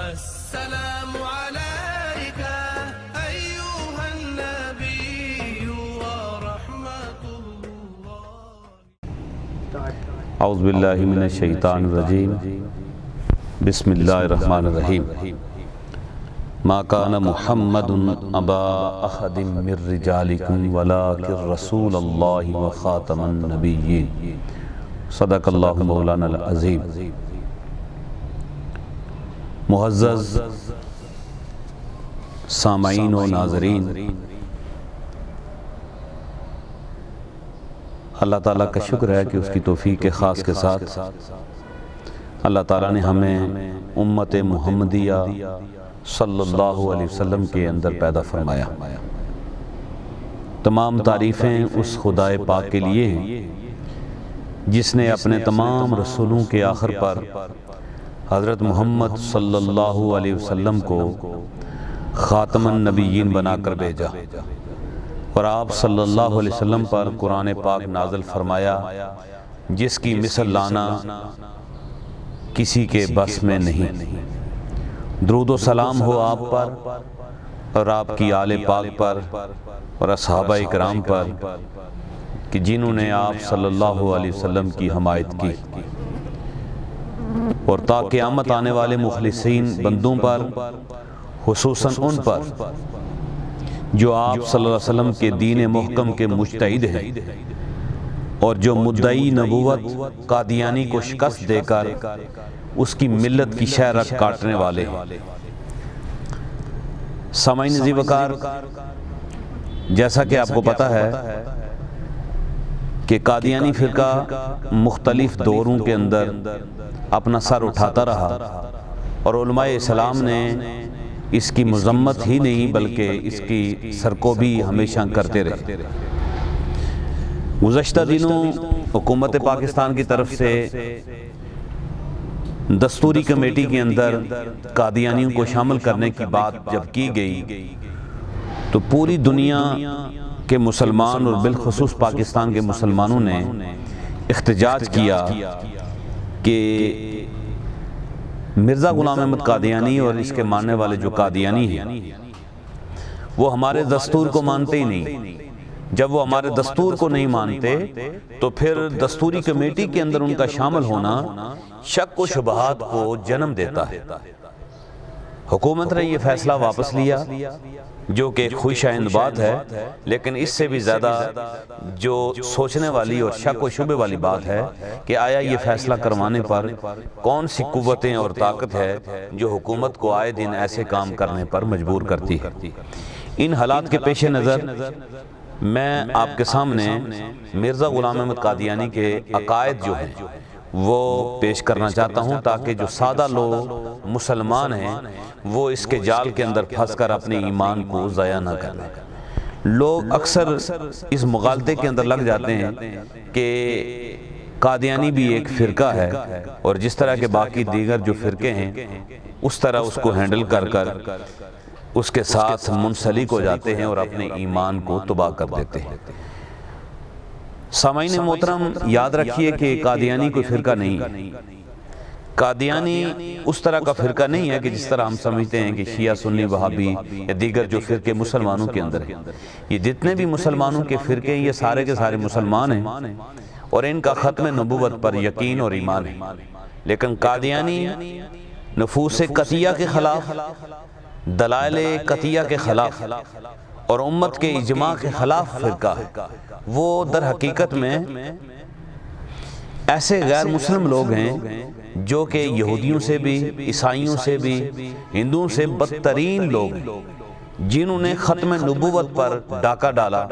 السلام عليك أيها النبي ورحمة الله. اعوذ باللہ من الشیطان الرجیم. بسم اللہ الرحمن الرحیم. ما کان محمد ابا احد من رجالکم ولکن رسول اللہ وخاتم النبیین. صدق اللہ مولانا العظیم. معزز سامعین و ناظرین، اللہ تعالیٰ کا شکر ہے کہ اس کی توفیق خاص کے ساتھ اللہ تعالیٰ نے ہمیں امت محمدیہ صلی اللہ علیہ وسلم کے اندر پیدا فرمایا. تمام تعریفیں اس خدائے پاک کے لیے ہیں جس نے اپنے تمام رسولوں کے آخر پر حضرت محمد صلی اللہ علیہ وسلم کو خاتم النبیین بنا کر بھیجا اور آپ صلی اللہ علیہ وسلم پر قرآن پاک نازل فرمایا جس کی مثل لانا کسی کے بس میں نہیں. درود و سلام ہو آپ پر اور آپ کی آل پاک پر اور اصحابہ اکرام پر کہ جنہوں نے آپ صلی اللہ علیہ وسلم کی حمایت کی، اور تا قیامت آنے والے مخلصین بندوں پر، خصوصاً ان پر جو آپ صلی اللہ علیہ وسلم کے دین محکم کے مجتہد ہیں اور جو مدعی نبوت قادیانی کو شکست دے کر اس کی ملت کی شہرت کاٹنے والے ہیں. سامعین عزیز وقار، جیسا کہ آپ کو پتہ ہے کہ قادیانی فرقہ مختلف دوروں کے اندر اپنا سر اٹھاتا رہا اور علماء اسلام نے اس کی مذمت ہی نہیں بلکہ اس کی سرکوبی ہمیشہ کرتے رہے. گزشتہ دنوں حکومت پاکستان کی طرف سے دستوری کمیٹی کے اندر قادیانیوں کو شامل کرنے کی بات جب کی گئی تو پوری دنیا کے مسلمان اور بالخصوص پاکستان کے مسلمانوں نے احتجاج کیا کہ مرزا غلام احمد قادیانی اور اس کے ماننے والے جو قادیانی ہیں وہ ہمارے دستور کو مانتے ہی نہیں. جب وہ ہمارے دستور کو نہیں مانتے تو پھر دستوری کمیٹی کے اندر ان کا شامل ہونا شک و شبہات کو جنم دیتا ہے. حکومت نے یہ فیصلہ واپس لیا جو کہ خوش آئند بات ہے، لیکن اس سے بھی زیادہ جو سوچنے والی اور شک و شبہ والی بات ہے کہ آیا یہ فیصلہ کروانے پر کون سی قوتیں اور طاقت ہے جو حکومت کو آئے دن ایسے کام کرنے پر مجبور کرتی ہے. ان حالات کے پیش نظر میں آپ کے سامنے مرزا غلام احمد قادیانی کے عقائد جو ہیں وہ پیش کرنا چاہتا ہوں تاکہ جو سادہ لوگ مسلمان ہیں وہ اس کے جال کے اندر پھنس کر اپنے ایمان کو ضائع نہ کریں. لوگ اکثر اس مغالطے کے اندر لگ جاتے ہیں کہ قادیانی بھی ایک فرقہ ہے اور جس طرح کے باقی دیگر جو فرقے ہیں اس طرح اس کو ہینڈل کر اس کے ساتھ منسلک ہو جاتے ہیں اور اپنے ایمان کو تباہ کر دیتے ہیں. سامعین محترم، یاد رکھیے کہ قادیانی کوئی فرقہ نہیں ہے. قادیانی اس طرح کا فرقہ نہیں ہے کہ جس طرح ہم سمجھتے ہیں کہ شیعہ سنی وہابی یا دیگر جو فرقے مسلمانوں کے اندر ہیں. یہ جتنے بھی مسلمانوں کے فرقے ہیں یہ سارے کے سارے مسلمان ہیں اور ان کا ختم نبوت پر یقین اور ایمان ہے. لیکن قادیانی نفوس قطعیہ کے خلاف، دلائل قطعیہ کے خلاف اور امت کے اجماع کے خلاف فرقہ ہے. وہ در حقیقت میں ایسے غیر مسلم لوگ ہیں جو کہ یہودیوں سے بھی، عیسائیوں سے بھی، ہندوؤں سے بدترین لوگ ہیں جنہوں نے ختم نبوت پر ڈاکہ ڈالا.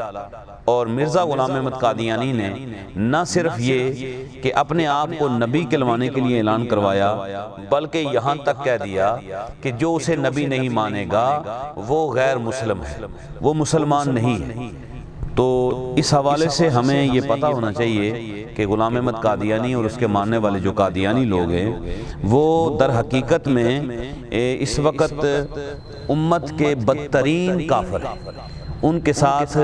اور مرزا غلام احمد قادیانی نے نہ صرف یہ کہ اپنے آپ کو نبی کہلوانے کے لیے اعلان کروایا بلکہ یہاں تک کہہ دیا کہ جو اسے نبی نہیں مانے گا وہ غیر مسلم ہے، وہ مسلمان نہیں ہے. تو اس حوالے سے ہمیں یہ پتہ ہونا چاہیے کہ غلام احمد قادیانی اور اس کے ماننے والے جو قادیانی لوگ ہیں وہ در حقیقت میں اس وقت امت کے بدترین کافر ہیں. ان کے ساتھ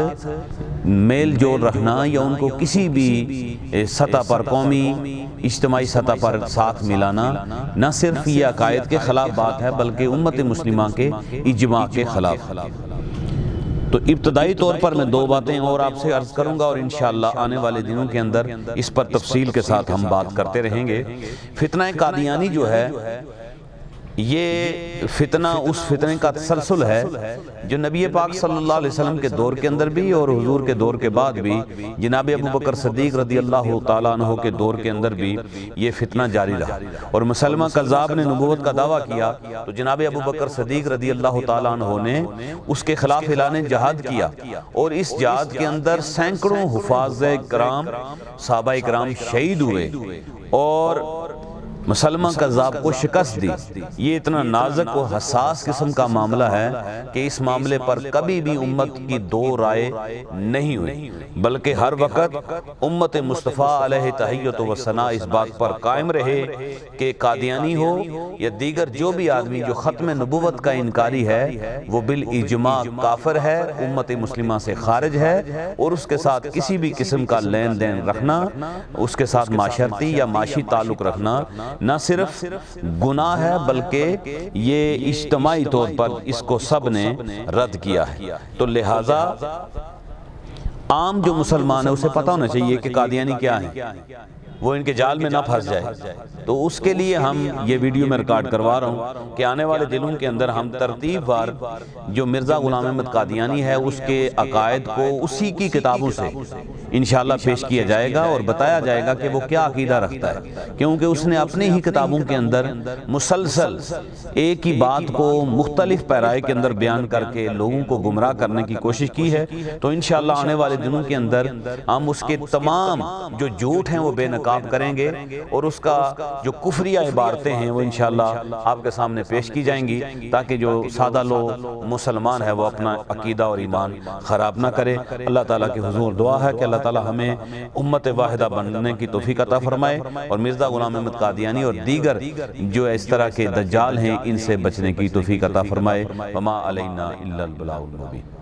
میل جول رکھنا یا ان کو کسی بھی سطح پر قومی اجتماعی سطح پر ساتھ ملانا نہ صرف یہ عقائد کے خلاف بات ہے بلکہ امت مسلمہ کے اجماع کے خلاف۔ تو ابتدائی طور پر میں دو باتیں اور آپ سے عرض کروں گا اور انشاءاللہ آنے والے دنوں کے اندر اس پر تفصیل کے ساتھ ہم بات کرتے رہیں گے۔ فتنہ قادیانی جو ہے یہ فتنہ اس فتنے کا تسلسل ہے جو نبی پاک صلی اللہ علیہ وسلم کے دور کے اندر بھی اور حضور کے دور کے بعد بھی جناب ابو بکر صدیق رضی اللہ تعالیٰ عنہ کے دور کے اندر بھی یہ فتنہ جاری رہا، اور مسلمہ کذاب نے نبوت کا دعویٰ کیا تو جناب ابو بکر صدیق رضی اللہ تعالیٰ عنہ نے اس کے خلاف اعلان جہاد کیا، اور اس جہاد کے اندر سینکڑوں حفاظ کرام صحابہ کرام شہید ہوئے اور مسلمہ کذاب کو شکست دی۔ یہ اتنا نازک و حساس قسم کا معاملہ ہے کہ اس معاملے پر کبھی بھی امت کی دو رائے نہیں ہوئی، بلکہ ہر وقت امت مصطفیٰ علیہ تحیت و ثناء اس بات پر قائم رہے کہ قادیانی ہو یا دیگر جو بھی آدمی جو ختم نبوت کا انکاری ہے وہ بالاجماع کافر ہے، امت مسلمہ سے خارج ہے، اور اس کے ساتھ کسی بھی قسم کا لین دین رکھنا، اس کے ساتھ معاشرتی یا معاشی تعلق رکھنا نہ صرف گناہ ہے بلکہ یہ اجتماعی طور پر اس کو سب نے رد کیا ہے۔ تو لہٰذا عام جو مسلمان ہے اسے پتہ ہونا چاہیے کہ قادیانی کیا ہیں، وہ ان کے جال میں نہ پھنس جائے۔ تو اس کے لیے ہم یہ ویڈیو میں ریکارڈ کروا رہا ہوں کہ آنے والے دنوں کے اندر ہم ترتیب وار جو مرزا غلام احمد قادیانی ہے اس کے عقائد کو اسی کی کتابوں سے انشاءاللہ پیش کیا جائے گا اور بتایا جائے گا کہ وہ کیا عقیدہ رکھتا ہے، کیونکہ اس نے اپنے ہی کتابوں کے اندر مسلسل ایک ہی بات کو مختلف پیرائے کے اندر بیان کر کے لوگوں کو گمراہ کرنے کی کوشش کی ہے۔ تو انشاءاللہ آنے والے دنوں کے اندر ہم اس کے تمام جو جھوٹ ہیں وہ بے نقاب کریں گے، اور اس کا جو کفریہ عبارتیں ہیں وہ انشاءاللہ آپ کے سامنے پیش کی جائیں گی تاکہ جو سادہ لوگ مسلمان ہے وہ اپنا عقیدہ اور ایمان خراب نہ کرے۔ اللہ تعالیٰ کے حضور دعا ہے کہ اللہ تعالیٰ ہمیں امت واحدہ بننے کی توفیق عطا فرمائے، اور مرزا غلام احمد قادیانی اور دیگر جو اس طرح کے دجال ہیں ان سے بچنے کی توفیق عطا فرمائے۔ وما علینا الا البلاغ المبین۔